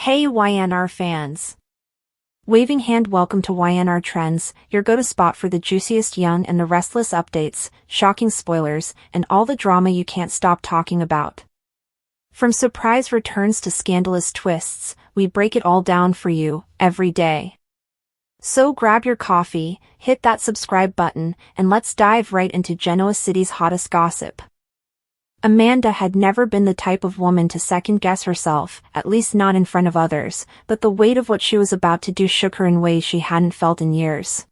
Hey YNR fans! Waving hand, welcome to YNR Trends, your go-to spot for the juiciest young and the restless updates, shocking spoilers, and all the drama you can't stop talking about. From surprise returns to scandalous twists, we break it all down for you, every day. So grab your coffee, hit that subscribe button, and let's dive right into Genoa City's hottest gossip. Amanda had never been the type of woman to second-guess herself, at least not in front of others, but the weight of what she was about to do shook her in ways she hadn't felt in years.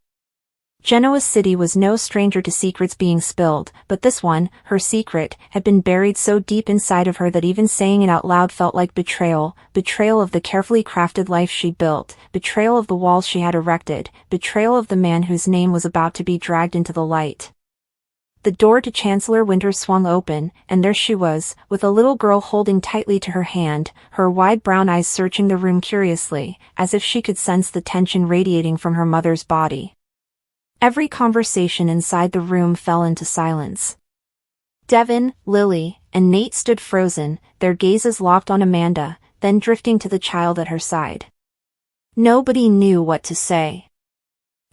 Genoa City was no stranger to secrets being spilled, but this one, her secret, had been buried so deep inside of her that even saying it out loud felt like betrayal of the carefully crafted life she'd built, betrayal of the walls she had erected, betrayal of the man whose name was about to be dragged into the light. The door to Chancellor Winter swung open, and there she was, with a little girl holding tightly to her hand, her wide brown eyes searching the room curiously, as if she could sense the tension radiating from her mother's body. Every conversation inside the room fell into silence. Devin, Lily, and Nate stood frozen, their gazes locked on Amanda, then drifting to the child at her side. Nobody knew what to say.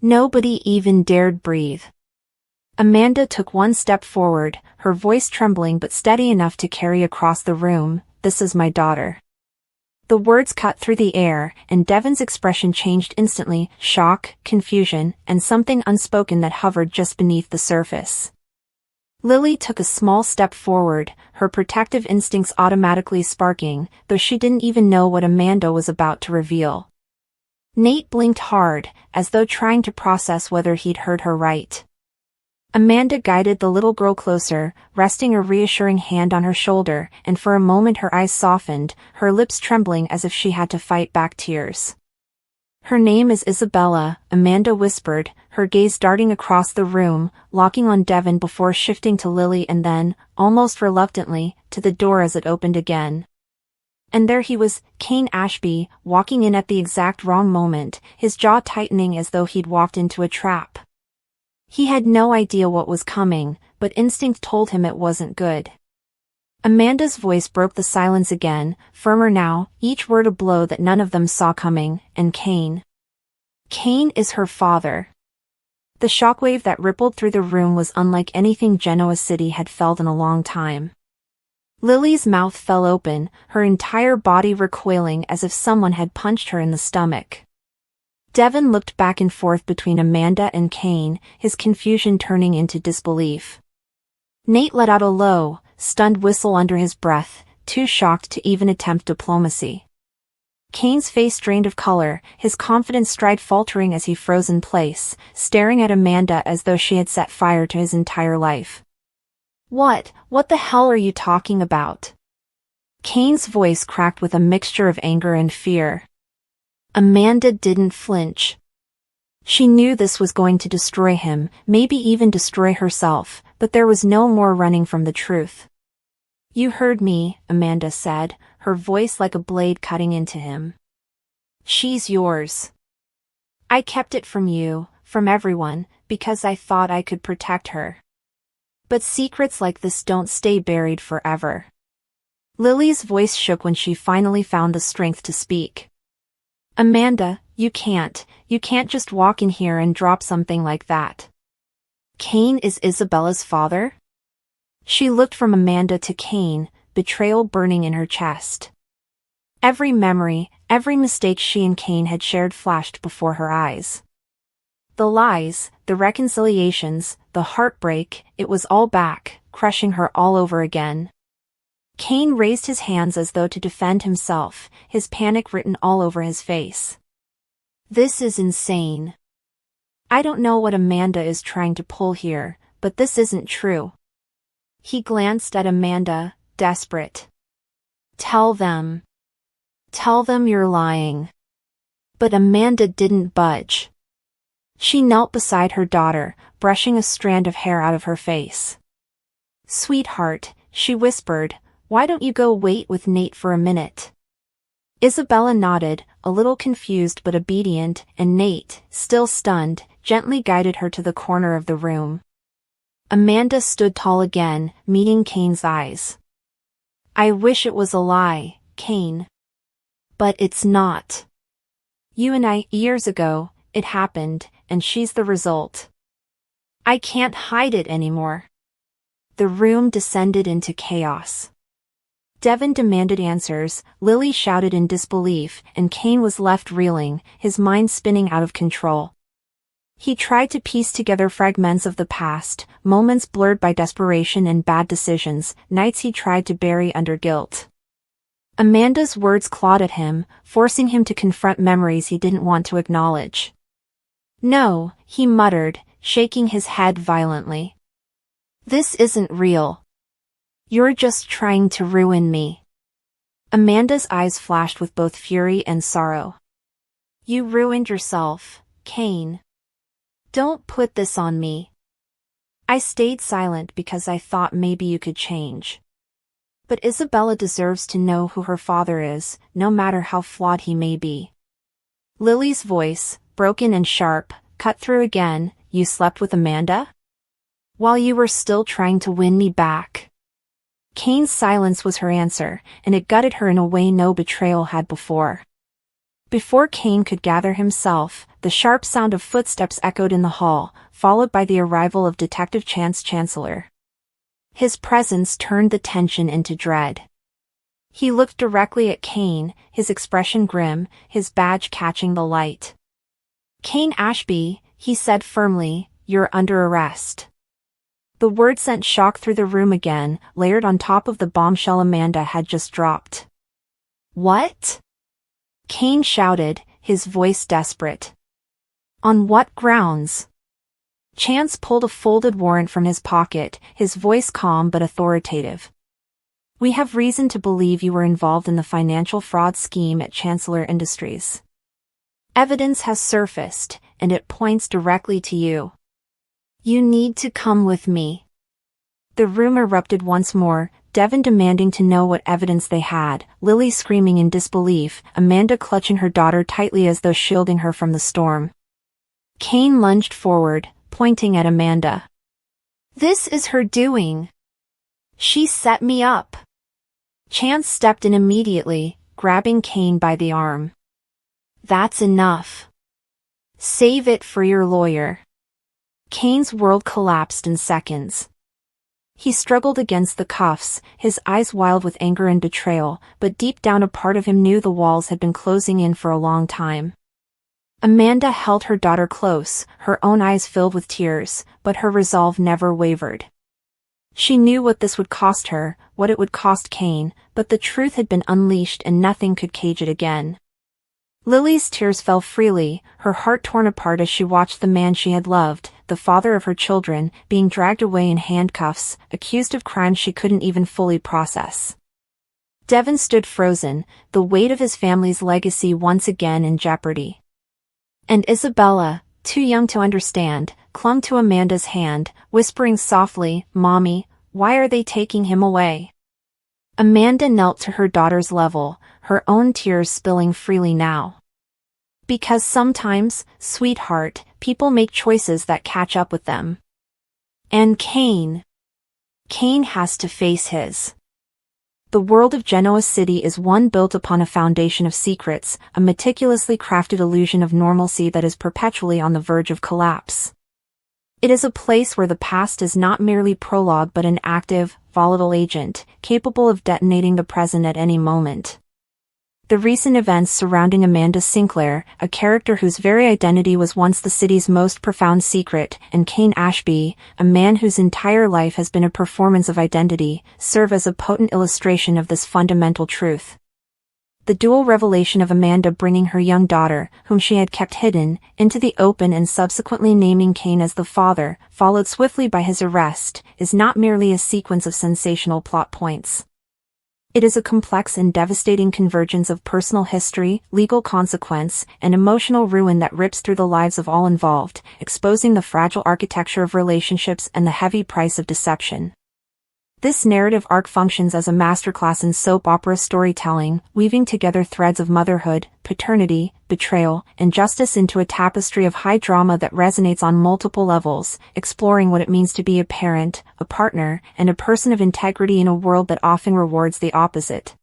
Nobody even dared breathe. Amanda took one step forward, her voice trembling but steady enough to carry across the room, "This is my daughter." The words cut through the air, and Devin's expression changed instantly, shock, confusion, and something unspoken that hovered just beneath the surface. Lily took a small step forward, her protective instincts automatically sparking, though she didn't even know what Amanda was about to reveal. Nate blinked hard, as though trying to process whether he'd heard her right. Amanda guided the little girl closer, resting a reassuring hand on her shoulder, and for a moment her eyes softened, her lips trembling as if she had to fight back tears. "Her name is Isabella," Amanda whispered, her gaze darting across the room, locking on Devin before shifting to Lily and then, almost reluctantly, to the door as it opened again. And there he was, Kane Ashby, walking in at the exact wrong moment, his jaw tightening as though he'd walked into a trap. He had no idea what was coming, but instinct told him it wasn't good. Amanda's voice broke the silence again, firmer now, each word a blow that none of them saw coming, and Kane. Kane is her father. The shockwave that rippled through the room was unlike anything Genoa City had felt in a long time. Lily's mouth fell open, her entire body recoiling as if someone had punched her in the stomach. Devin looked back and forth between Amanda and Kane, his confusion turning into disbelief. Nate let out a low, stunned whistle under his breath, too shocked to even attempt diplomacy. Kane's face drained of color, his confident stride faltering as he froze in place, staring at Amanda as though she had set fire to his entire life. What the hell are you talking about?" Kane's voice cracked with a mixture of anger and fear. Amanda didn't flinch. She knew this was going to destroy him, maybe even destroy herself, but there was no more running from the truth. "You heard me," Amanda said, her voice like a blade cutting into him. "She's yours. I kept it from you, from everyone, because I thought I could protect her. But secrets like this don't stay buried forever." Lily's voice shook when she finally found the strength to speak. "Amanda, you can't just walk in here and drop something like that. Kane is Isabella's father?" She looked from Amanda to Kane, betrayal burning in her chest. Every memory, every mistake she and Kane had shared flashed before her eyes. The lies, the reconciliations, the heartbreak, it was all back, crushing her all over again. Kane raised his hands as though to defend himself, his panic written all over his face. "This is insane. I don't know what Amanda is trying to pull here, but this isn't true." He glanced at Amanda, desperate. Tell them you're lying." But Amanda didn't budge. She knelt beside her daughter, brushing a strand of hair out of her face. "Sweetheart," she whispered, "why don't you go wait with Nate for a minute?" Isabella nodded, a little confused but obedient, and Nate, still stunned, gently guided her to the corner of the room. Amanda stood tall again, meeting Kane's eyes. "I wish it was a lie, Kane. But it's not. You and I, years ago, it happened, and she's the result. I can't hide it anymore. The room descended into chaos. Devon demanded answers, Lily shouted in disbelief, and Kane was left reeling, his mind spinning out of control. He tried to piece together fragments of the past, moments blurred by desperation and bad decisions, nights he tried to bury under guilt. Amanda's words clawed at him, forcing him to confront memories he didn't want to acknowledge. No, he muttered, shaking his head violently. This isn't real. You're just trying to ruin me. Amanda's eyes flashed with both fury and sorrow. You ruined yourself, Kane. Don't put this on me. I stayed silent because I thought maybe you could change. But Isabella deserves to know who her father is, no matter how flawed he may be. Lily's voice, broken and sharp, cut through again. You slept with Amanda? While you were still trying to win me back. Kane's silence was her answer, and it gutted her in a way no betrayal had before. Before Kane could gather himself, the sharp sound of footsteps echoed in the hall, followed by the arrival of Detective Chance Chancellor. His presence turned the tension into dread. He looked directly at Kane, his expression grim, his badge catching the light. Kane Ashby, he said firmly, you're under arrest. The word sent shock through the room again, layered on top of the bombshell Amanda had just dropped. What? Kane shouted, his voice desperate. On what grounds? Chance pulled a folded warrant from his pocket, his voice calm but authoritative. We have reason to believe you were involved in the financial fraud scheme at Chancellor Industries. Evidence has surfaced, and it points directly to you. You need to come with me. The room erupted once more, Devon demanding to know what evidence they had, Lily screaming in disbelief, Amanda clutching her daughter tightly as though shielding her from the storm. Kane lunged forward, pointing at Amanda. This is her doing. She set me up. Chance stepped in immediately, grabbing Kane by the arm. That's enough. Save it for your lawyer. Kane's world collapsed in seconds. He struggled against the cuffs, his eyes wild with anger and betrayal, but deep down a part of him knew the walls had been closing in for a long time. Amanda held her daughter close, her own eyes filled with tears, but her resolve never wavered. She knew what this would cost her, what it would cost Kane, but the truth had been unleashed and nothing could cage it again. Lily's tears fell freely, her heart torn apart as she watched the man she had loved, the father of her children, being dragged away in handcuffs, accused of crimes she couldn't even fully process. Devon stood frozen, the weight of his family's legacy once again in jeopardy. And Isabella, too young to understand, clung to Amanda's hand, whispering softly, Mommy, why are they taking him away? Amanda knelt to her daughter's level, her own tears spilling freely now. Because sometimes, sweetheart, people make choices that catch up with them. And Kane has to face his. The world of Genoa City is one built upon a foundation of secrets, a meticulously crafted illusion of normalcy that is perpetually on the verge of collapse. It is a place where the past is not merely prologue but an active, volatile agent, capable of detonating the present at any moment. The recent events surrounding Amanda Sinclair, a character whose very identity was once the city's most profound secret, and Kane Ashby, a man whose entire life has been a performance of identity, serve as a potent illustration of this fundamental truth. The dual revelation of Amanda bringing her young daughter, whom she had kept hidden, into the open and subsequently naming Kane as the father, followed swiftly by his arrest, is not merely a sequence of sensational plot points. It is a complex and devastating convergence of personal history, legal consequence, and emotional ruin that rips through the lives of all involved, exposing the fragile architecture of relationships and the heavy price of deception. This narrative arc functions as a masterclass in soap opera storytelling, weaving together threads of motherhood, paternity, betrayal, and justice into a tapestry of high drama that resonates on multiple levels, exploring what it means to be a parent, a partner, and a person of integrity in a world that often rewards the opposite.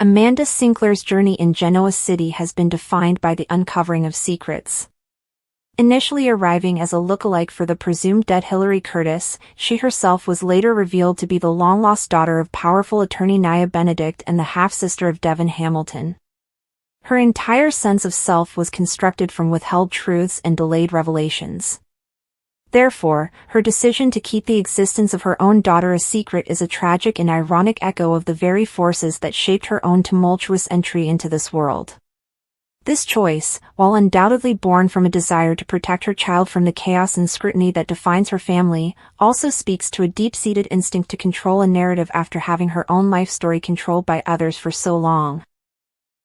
Amanda Sinclair's journey in Genoa City has been defined by the uncovering of secrets. Initially arriving as a lookalike for the presumed dead Hilary Curtis, she herself was later revealed to be the long-lost daughter of powerful attorney Nia Benedict and the half-sister of Devon Hamilton. Her entire sense of self was constructed from withheld truths and delayed revelations. Therefore, her decision to keep the existence of her own daughter a secret is a tragic and ironic echo of the very forces that shaped her own tumultuous entry into this world. This choice, while undoubtedly born from a desire to protect her child from the chaos and scrutiny that defines her family, also speaks to a deep-seated instinct to control a narrative after having her own life story controlled by others for so long.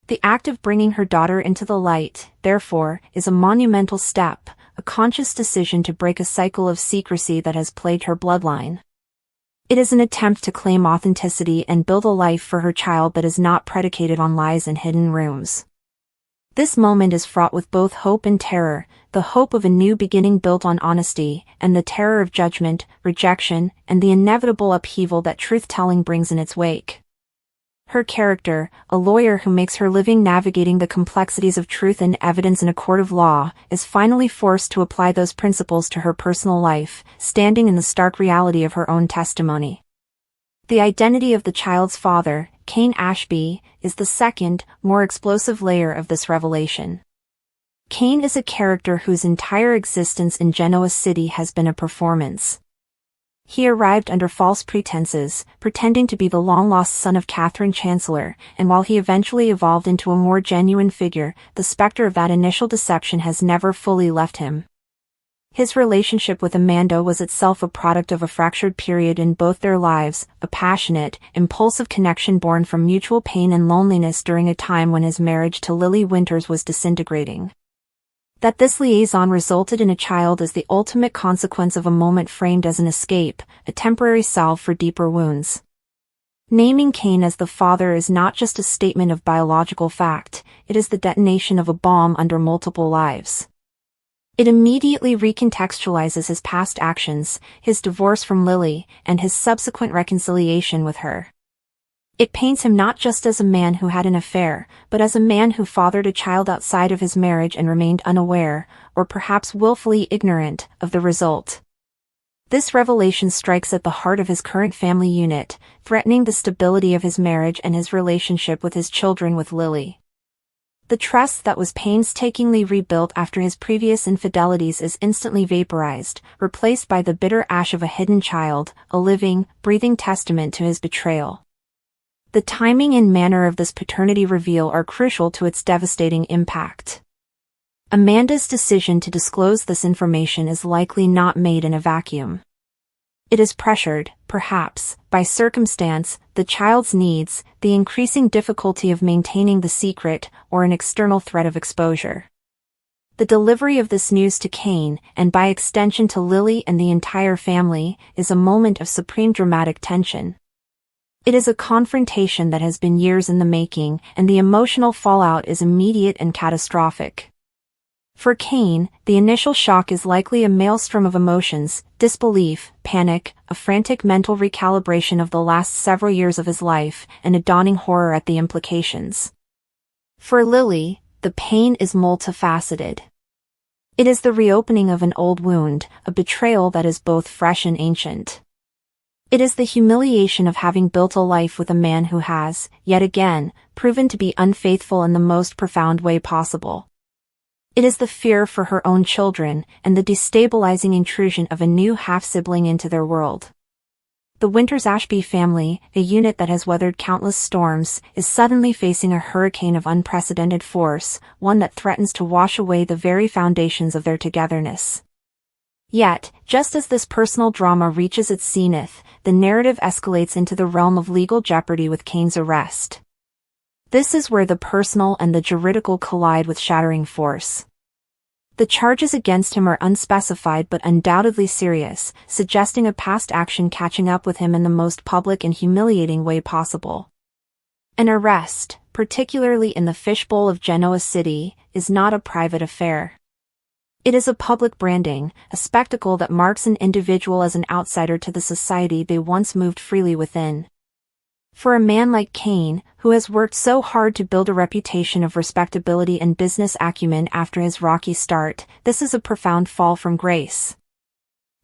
The act of bringing her daughter into the light, therefore, is a monumental step, a conscious decision to break a cycle of secrecy that has plagued her bloodline. It is an attempt to claim authenticity and build a life for her child that is not predicated on lies and hidden rooms. This moment is fraught with both hope and terror, the hope of a new beginning built on honesty, and the terror of judgment, rejection, and the inevitable upheaval that truth-telling brings in its wake. Her character, a lawyer who makes her living navigating the complexities of truth and evidence in a court of law, is finally forced to apply those principles to her personal life, standing in the stark reality of her own testimony. The identity of the child's father, Cain Ashby, is the second, more explosive layer of this revelation. Cain is a character whose entire existence in Genoa City has been a performance. He arrived under false pretenses, pretending to be the long-lost son of Catherine Chancellor, and while he eventually evolved into a more genuine figure, the specter of that initial deception has never fully left him. His relationship with Amanda was itself a product of a fractured period in both their lives, a passionate, impulsive connection born from mutual pain and loneliness during a time when his marriage to Lily Winters was disintegrating. That this liaison resulted in a child is the ultimate consequence of a moment framed as an escape, a temporary salve for deeper wounds. Naming Cain as the father is not just a statement of biological fact, it is the detonation of a bomb under multiple lives. It immediately recontextualizes his past actions, his divorce from Lily, and his subsequent reconciliation with her. It paints him not just as a man who had an affair, but as a man who fathered a child outside of his marriage and remained unaware, or perhaps willfully ignorant, of the result. This revelation strikes at the heart of his current family unit, threatening the stability of his marriage and his relationship with his children with Lily. The trust that was painstakingly rebuilt after his previous infidelities is instantly vaporized, replaced by the bitter ash of a hidden child, a living, breathing testament to his betrayal. The timing and manner of this paternity reveal are crucial to its devastating impact. Amanda's decision to disclose this information is likely not made in a vacuum. It is pressured, perhaps, by circumstance, the child's needs, the increasing difficulty of maintaining the secret, or an external threat of exposure. The delivery of this news to Cain, and by extension to Lily and the entire family, is a moment of supreme dramatic tension. It is a confrontation that has been years in the making, and the emotional fallout is immediate and catastrophic. For Cain, the initial shock is likely a maelstrom of emotions, disbelief, panic, a frantic mental recalibration of the last several years of his life, and a dawning horror at the implications. For Lily, the pain is multifaceted. It is the reopening of an old wound, a betrayal that is both fresh and ancient. It is the humiliation of having built a life with a man who has, yet again, proven to be unfaithful in the most profound way possible. It is the fear for her own children, and the destabilizing intrusion of a new half-sibling into their world. The Winters-Ashby family, a unit that has weathered countless storms, is suddenly facing a hurricane of unprecedented force, one that threatens to wash away the very foundations of their togetherness. Yet, just as this personal drama reaches its zenith, the narrative escalates into the realm of legal jeopardy with Cain's arrest. This is where the personal and the juridical collide with shattering force. The charges against him are unspecified but undoubtedly serious, suggesting a past action catching up with him in the most public and humiliating way possible. An arrest, particularly in the fishbowl of Genoa City, is not a private affair. It is a public branding, a spectacle that marks an individual as an outsider to the society they once moved freely within. For a man like Cain, who has worked so hard to build a reputation of respectability and business acumen after his rocky start, this is a profound fall from grace.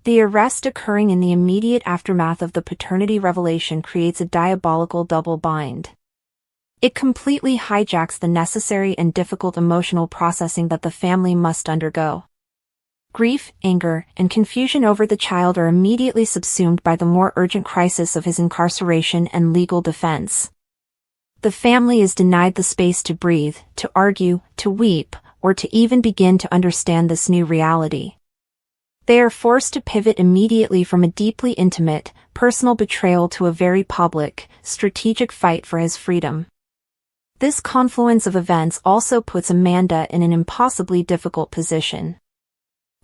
The arrest occurring in the immediate aftermath of the paternity revelation creates a diabolical double bind. It completely hijacks the necessary and difficult emotional processing that the family must undergo. Grief, anger, and confusion over the child are immediately subsumed by the more urgent crisis of his incarceration and legal defense. The family is denied the space to breathe, to argue, to weep, or to even begin to understand this new reality. They are forced to pivot immediately from a deeply intimate, personal betrayal to a very public, strategic fight for his freedom. This confluence of events also puts Amanda in an impossibly difficult position.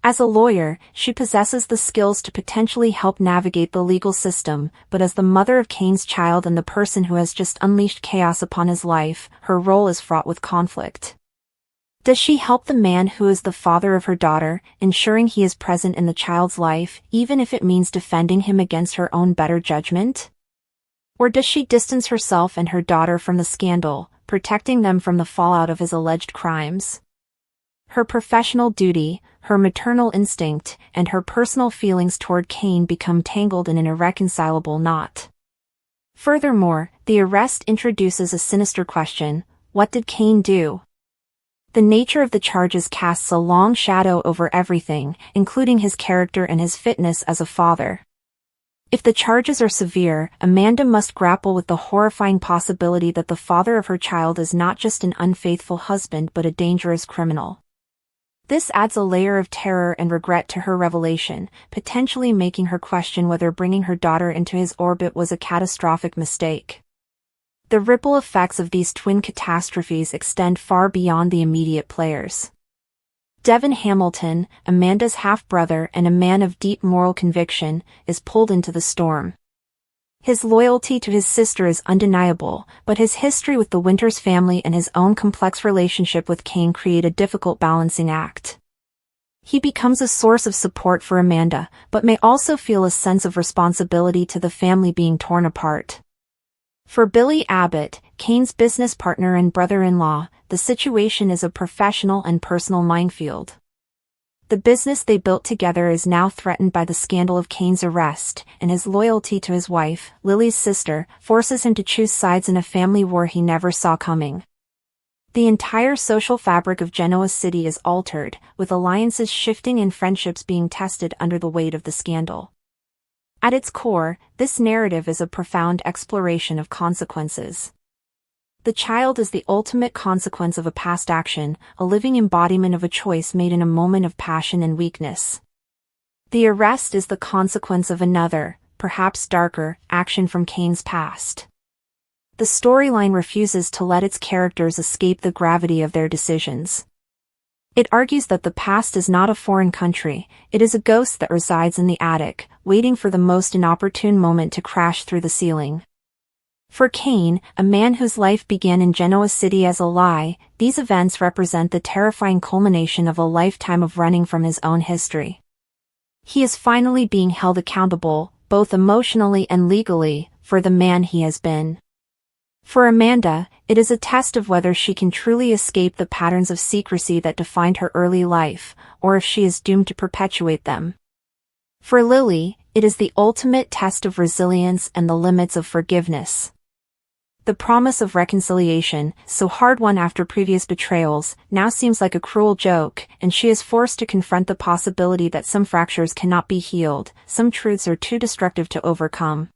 As a lawyer, she possesses the skills to potentially help navigate the legal system, but as the mother of Cain's child and the person who has just unleashed chaos upon his life, her role is fraught with conflict. Does she help the man who is the father of her daughter, ensuring he is present in the child's life, even if it means defending him against her own better judgment? Or does she distance herself and her daughter from the scandal, protecting them from the fallout of his alleged crimes? Her professional duty, her maternal instinct, and her personal feelings toward Cain become tangled in an irreconcilable knot. Furthermore, the arrest introduces a sinister question: what did Cain do? The nature of the charges casts a long shadow over everything, including his character and his fitness as a father. If the charges are severe, Amanda must grapple with the horrifying possibility that the father of her child is not just an unfaithful husband but a dangerous criminal. This adds a layer of terror and regret to her revelation, potentially making her question whether bringing her daughter into his orbit was a catastrophic mistake. The ripple effects of these twin catastrophes extend far beyond the immediate players. Devin Hamilton, Amanda's half-brother and a man of deep moral conviction, is pulled into the storm. His loyalty to his sister is undeniable, but his history with the Winters family and his own complex relationship with Cain create a difficult balancing act. He becomes a source of support for Amanda, but may also feel a sense of responsibility to the family being torn apart. For Billy Abbott, Cain's business partner and brother-in-law, the situation is a professional and personal minefield. The business they built together is now threatened by the scandal of Cain's arrest, and his loyalty to his wife, Lily's sister, forces him to choose sides in a family war he never saw coming. The entire social fabric of Genoa City is altered, with alliances shifting and friendships being tested under the weight of the scandal. At its core, this narrative is a profound exploration of consequences. The child is the ultimate consequence of a past action, a living embodiment of a choice made in a moment of passion and weakness. The arrest is the consequence of another, perhaps darker, action from Cain's past. The storyline refuses to let its characters escape the gravity of their decisions. It argues that the past is not a foreign country, it is a ghost that resides in the attic, waiting for the most inopportune moment to crash through the ceiling. For Cain, a man whose life began in Genoa City as a lie, these events represent the terrifying culmination of a lifetime of running from his own history. He is finally being held accountable, both emotionally and legally, for the man he has been. For Amanda, it is a test of whether she can truly escape the patterns of secrecy that defined her early life, or if she is doomed to perpetuate them. For Lily, it is the ultimate test of resilience and the limits of forgiveness. The promise of reconciliation, so hard won after previous betrayals, now seems like a cruel joke, and she is forced to confront the possibility that some fractures cannot be healed, some truths are too destructive to overcome.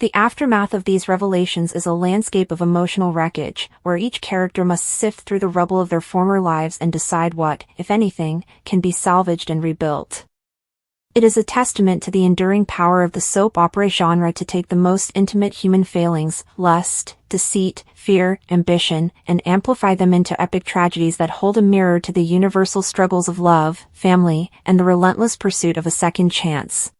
The aftermath of these revelations is a landscape of emotional wreckage, where each character must sift through the rubble of their former lives and decide what, if anything, can be salvaged and rebuilt. It is a testament to the enduring power of the soap opera genre to take the most intimate human failings, lust, deceit, fear, ambition, and amplify them into epic tragedies that hold a mirror to the universal struggles of love, family, and the relentless pursuit of a second chance.